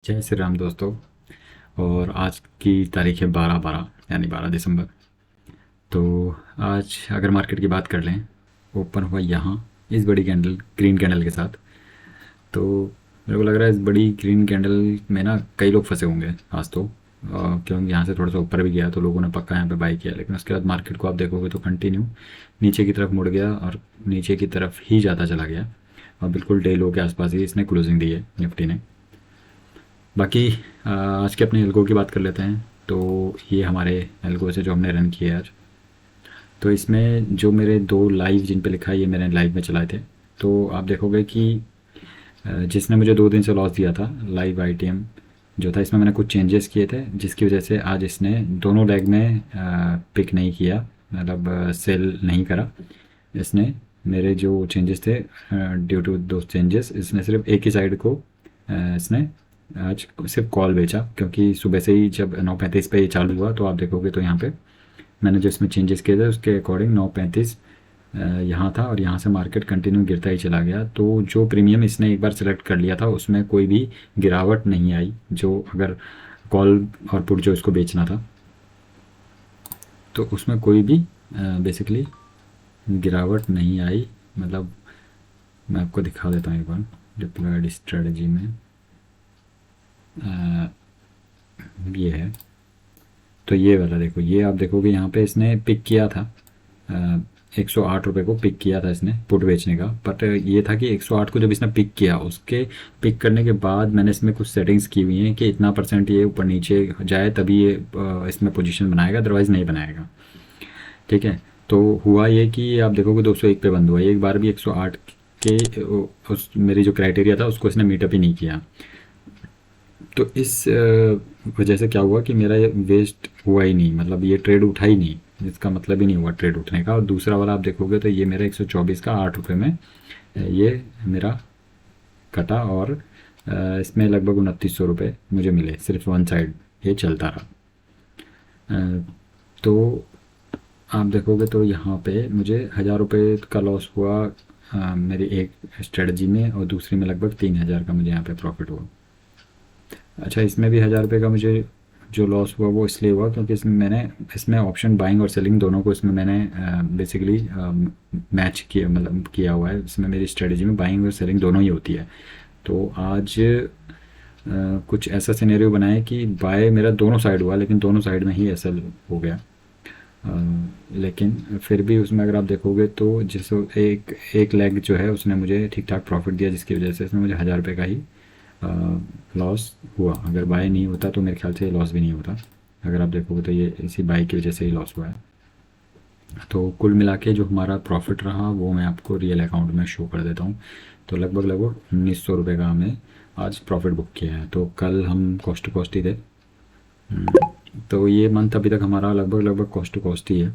जय श्री राम दोस्तों। और आज की तारीख है 12/12 यानी 12 दिसंबर। तो आज अगर मार्केट की बात कर लें, ओपन हुआ यहाँ इस बड़ी कैंडल ग्रीन कैंडल के साथ। तो मेरे को लग रहा है इस बड़ी ग्रीन कैंडल में ना कई लोग फंसे होंगे आज तो। क्योंकि यहाँ से थोड़ा सा ऊपर भी गया तो लोगों ने पक्का यहाँ पे बाई किया, लेकिन उसके बाद मार्केट को आप देखोगे तो कंटिन्यू नीचे की तरफ मुड़ गया और नीचे की तरफ ही ज़्यादा चला गया। और बिल्कुल डे लो के आसपास ही इसने क्लोजिंग दी है निफ्टी ने। बाकी आज के अपने एल्गो की बात कर लेते हैं। तो ये हमारे एल्गो से जो हमने रन किया आज, तो इसमें जो मेरे दो लाइव जिन पे लिखा है ये मैंने लाइव में चलाए थे। तो आप देखोगे कि जिसने मुझे 2 दिन से लॉस दिया था लाइव आईटीएम जो था, इसमें मैंने कुछ चेंजेस किए थे जिसकी वजह से आज इसने दोनों लेग में पिक नहीं किया, मतलब सेल नहीं करा इसने। मेरे जो चेंजेस थे, ड्यू टू दो चेंजेस इसने सिर्फ एक ही साइड को इसने आज सिर्फ कॉल बेचा, क्योंकि सुबह से ही जब 9:35 पे ये चालू हुआ तो आप देखोगे तो यहाँ पे मैंने जो इसमें चेंजेस किए थे उसके अकॉर्डिंग 9:35 यहाँ था और यहाँ से मार्केट कंटिन्यू गिरता ही चला गया। तो जो प्रीमियम इसने एक बार सेलेक्ट कर लिया था उसमें कोई भी गिरावट नहीं आई, जो अगर कॉल और पुट जो इसको बेचना था तो उसमें कोई भी बेसिकली गिरावट नहीं आई। मतलब मैं आपको दिखा देता हूँ एक बार डिप्लॉयड स्ट्रेटजी में। ये है, तो ये वाला देखो, ये आप देखोगे यहाँ पे इसने पिक किया था 108 रुपये को पिक किया था इसने पुट बेचने का। बट ये था कि 108 को जब इसने पिक किया, उसके पिक करने के बाद मैंने इसमें कुछ सेटिंग्स की हुई हैं कि इतना परसेंट ये ऊपर नीचे जाए तभी ये इसमें पोजीशन बनाएगा, अदरवाइज़ नहीं बनाएगा। ठीक है, तो हुआ ये कि आप देखोगे 201 पे बंद हुआ, एक बार भी 108 के उस मेरी जो क्राइटेरिया था उसको इसने मीटअप ही नहीं किया। तो इस वजह से क्या हुआ कि मेरा ये वेस्ट हुआ ही नहीं, मतलब ये ट्रेड उठा ही नहीं, जिसका मतलब ही नहीं हुआ ट्रेड उठने का। और दूसरा वाला आप देखोगे तो ये मेरा 124 का 8 रुपये में ये मेरा कटा और इसमें लगभग 2900 रुपये मुझे मिले, सिर्फ वन साइड ये चलता रहा। तो आप देखोगे तो यहाँ पे मुझे 1000 रुपये का लॉस हुआ मेरी एक स्ट्रेटजी में, और दूसरी में लगभग 3000 का मुझे यहाँ पे प्रॉफिट हुआ। अच्छा, इसमें भी 1000 रुपये का मुझे जो लॉस हुआ वो इसलिए हुआ क्योंकि इसमें ऑप्शन बाइंग और सेलिंग दोनों को इसमें मैंने बेसिकली मैच किया, मतलब किया हुआ है। इसमें मेरी स्ट्रेटजी में बाइंग और सेलिंग दोनों ही होती है। तो आज कुछ ऐसा सिनेरियो बनाया कि बाय मेरा दोनों साइड हुआ, लेकिन दोनों साइड में ही एसएल हो गया। लेकिन फिर भी उसमें अगर आप देखोगे तो जिस एक एक लेग जो है उसने मुझे ठीक ठाक प्रॉफिट दिया, जिसकी वजह से इसमें मुझे 1000 रुपये का ही लॉस हुआ। अगर बाय नहीं होता तो मेरे ख्याल से लॉस भी नहीं होता। अगर आप देखोगे तो ये इसी बाय की वजह से ही लॉस हुआ है। तो कुल मिला के जो हमारा प्रॉफिट रहा वो मैं आपको रियल अकाउंट में शो कर देता हूँ। तो लगभग लगभग 1900 रुपये का हमने आज प्रॉफिट बुक किया है। तो कल हम कॉस्ट टू कॉस्ट ही थे। तो ये मंथ अभी तक हमारा लगभग लगभग कॉस्ट टू कॉस्ट ही है।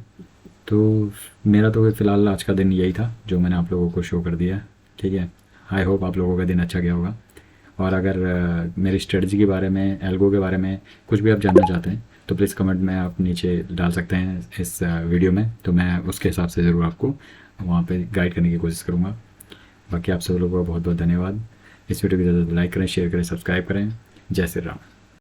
तो मेरा तो फ़िलहाल आज का दिन यही था जो मैंने आप लोगों को शो कर दिया। ठीक है, आई होप आप लोगों का दिन अच्छा गया होगा। और अगर मेरी स्ट्रेटजी के बारे में, एल्गो के बारे में कुछ भी आप जानना चाहते हैं तो प्लीज़ कमेंट में आप नीचे डाल सकते हैं इस वीडियो में, तो मैं उसके हिसाब से ज़रूर आपको वहाँ पे गाइड करने की कोशिश करूँगा। बाकी आप सब लोगों का बहुत बहुत धन्यवाद। इस वीडियो को ज़्यादा लाइक करें, शेयर करें, सब्सक्राइब करें। जय श्री राम।